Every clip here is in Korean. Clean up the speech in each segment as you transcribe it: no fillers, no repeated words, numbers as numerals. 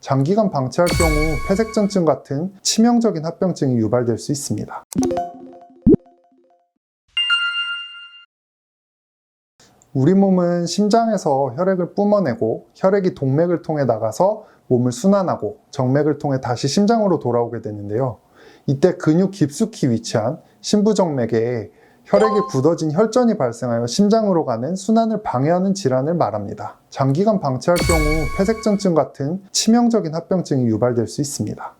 장기간 방치할 경우 폐색전증 같은 치명적인 합병증이 유발될 수 있습니다. 우리 몸은 심장에서 혈액을 뿜어내고 혈액이 동맥을 통해 나가서 몸을 순환하고 정맥을 통해 다시 심장으로 돌아오게 되는데요. 이때 근육 깊숙이 위치한 심부정맥에 혈액이 굳어진 혈전이 발생하여 심장으로 가는 순환을 방해하는 질환을 말합니다. 장기간 방치할 경우 폐색전증 같은 치명적인 합병증이 유발될 수 있습니다.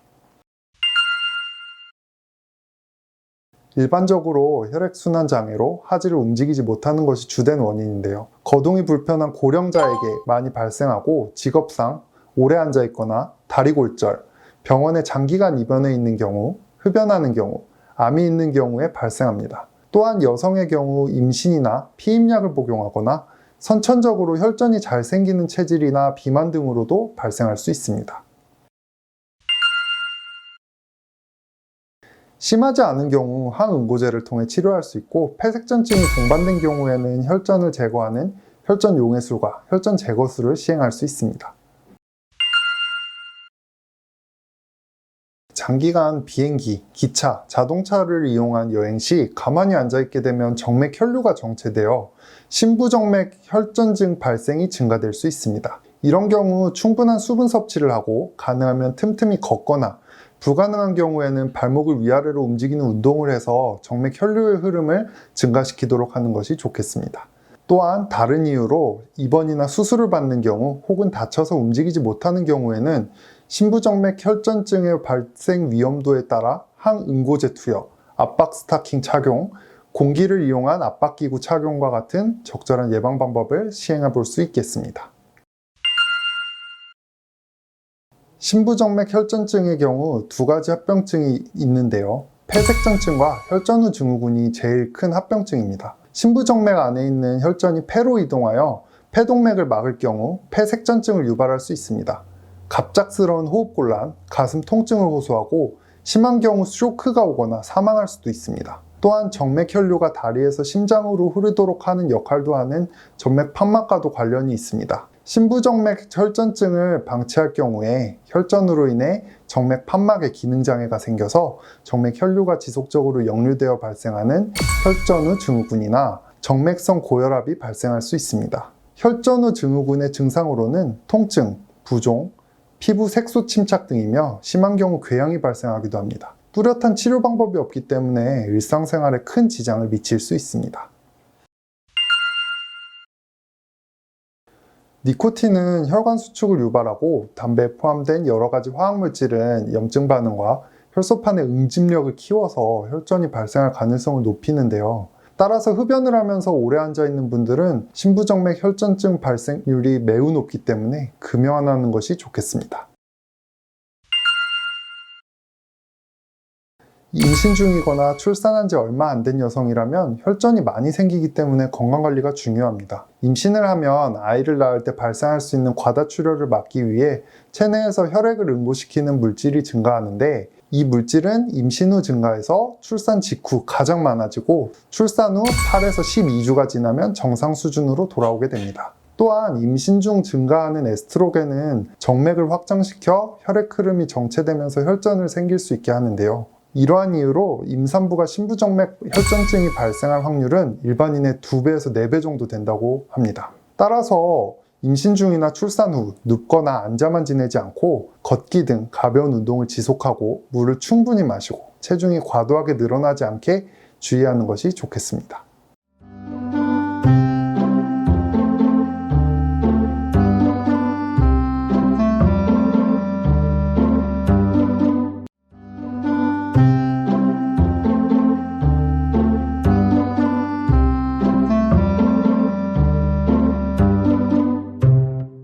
일반적으로 혈액순환 장애로 하지를 움직이지 못하는 것이 주된 원인인데요. 거동이 불편한 고령자에게 많이 발생하고 직업상 오래 앉아 있거나 다리골절, 병원에 장기간 입원해 있는 경우, 흡연하는 경우, 암이 있는 경우에 발생합니다. 또한 여성의 경우 임신이나 피임약을 복용하거나 선천적으로 혈전이 잘 생기는 체질이나 비만 등으로도 발생할 수 있습니다. 심하지 않은 경우 항응고제를 통해 치료할 수 있고, 폐색전증이 동반된 경우에는 혈전을 제거하는 혈전 용해술과 혈전 제거술을 시행할 수 있습니다. 장기간 비행기, 기차, 자동차를 이용한 여행 시 가만히 앉아있게 되면 정맥 혈류가 정체되어 심부정맥 혈전증 발생이 증가될 수 있습니다. 이런 경우 충분한 수분 섭취를 하고 가능하면 틈틈이 걷거나 불가능한 경우에는 발목을 위아래로 움직이는 운동을 해서 정맥 혈류의 흐름을 증가시키도록 하는 것이 좋겠습니다. 또한 다른 이유로 입원이나 수술을 받는 경우 혹은 다쳐서 움직이지 못하는 경우에는 심부정맥 혈전증의 발생 위험도에 따라 항응고제 투여, 압박 스타킹 착용, 공기를 이용한 압박기구 착용과 같은 적절한 예방 방법을 시행해 볼 수 있겠습니다. 심부정맥 혈전증의 경우 두 가지 합병증이 있는데요. 폐색전증과 혈전 후 증후군이 제일 큰 합병증입니다. 심부정맥 안에 있는 혈전이 폐로 이동하여 폐동맥을 막을 경우 폐색전증을 유발할 수 있습니다. 갑작스러운 호흡곤란, 가슴 통증을 호소하고 심한 경우 스트로크가 오거나 사망할 수도 있습니다. 또한 정맥 혈류가 다리에서 심장으로 흐르도록 하는 역할도 하는 정맥 판막과도 관련이 있습니다. 심부정맥 혈전증을 방치할 경우에 혈전으로 인해 정맥 판막에 기능장애가 생겨서 정맥 혈류가 지속적으로 역류되어 발생하는 혈전 후 증후군이나 정맥성 고혈압이 발생할 수 있습니다. 혈전 후 증후군의 증상으로는 통증, 부종, 피부 색소 침착 등이며 심한 경우 궤양이 발생하기도 합니다. 뚜렷한 치료 방법이 없기 때문에 일상생활에 큰 지장을 미칠 수 있습니다. 니코틴은 혈관 수축을 유발하고 담배에 포함된 여러 가지 화학물질은 염증 반응과 혈소판의 응집력을 키워서 혈전이 발생할 가능성을 높이는데요. 따라서 흡연을 하면서 오래 앉아있는 분들은 심부정맥 혈전증 발생률이 매우 높기 때문에 금연하는 것이 좋겠습니다. 임신 중이거나 출산한 지 얼마 안 된 여성이라면 혈전이 많이 생기기 때문에 건강관리가 중요합니다. 임신을 하면 아이를 낳을 때 발생할 수 있는 과다출혈을 막기 위해 체내에서 혈액을 응고시키는 물질이 증가하는데, 이 물질은 임신 후 증가해서 출산 직후 가장 많아지고 출산 후 8에서 12주가 지나면 정상 수준으로 돌아오게 됩니다. 또한 임신 중 증가하는 에스트로겐은 정맥을 확장시켜 혈액 흐름이 정체되면서 혈전을 생길 수 있게 하는데요. 이러한 이유로 임산부가 심부정맥 혈전증이 발생할 확률은 일반인의 2배에서 4배 정도 된다고 합니다. 따라서 임신 중이나 출산 후 눕거나 앉아만 지내지 않고 걷기 등 가벼운 운동을 지속하고 물을 충분히 마시고 체중이 과도하게 늘어나지 않게 주의하는 것이 좋겠습니다.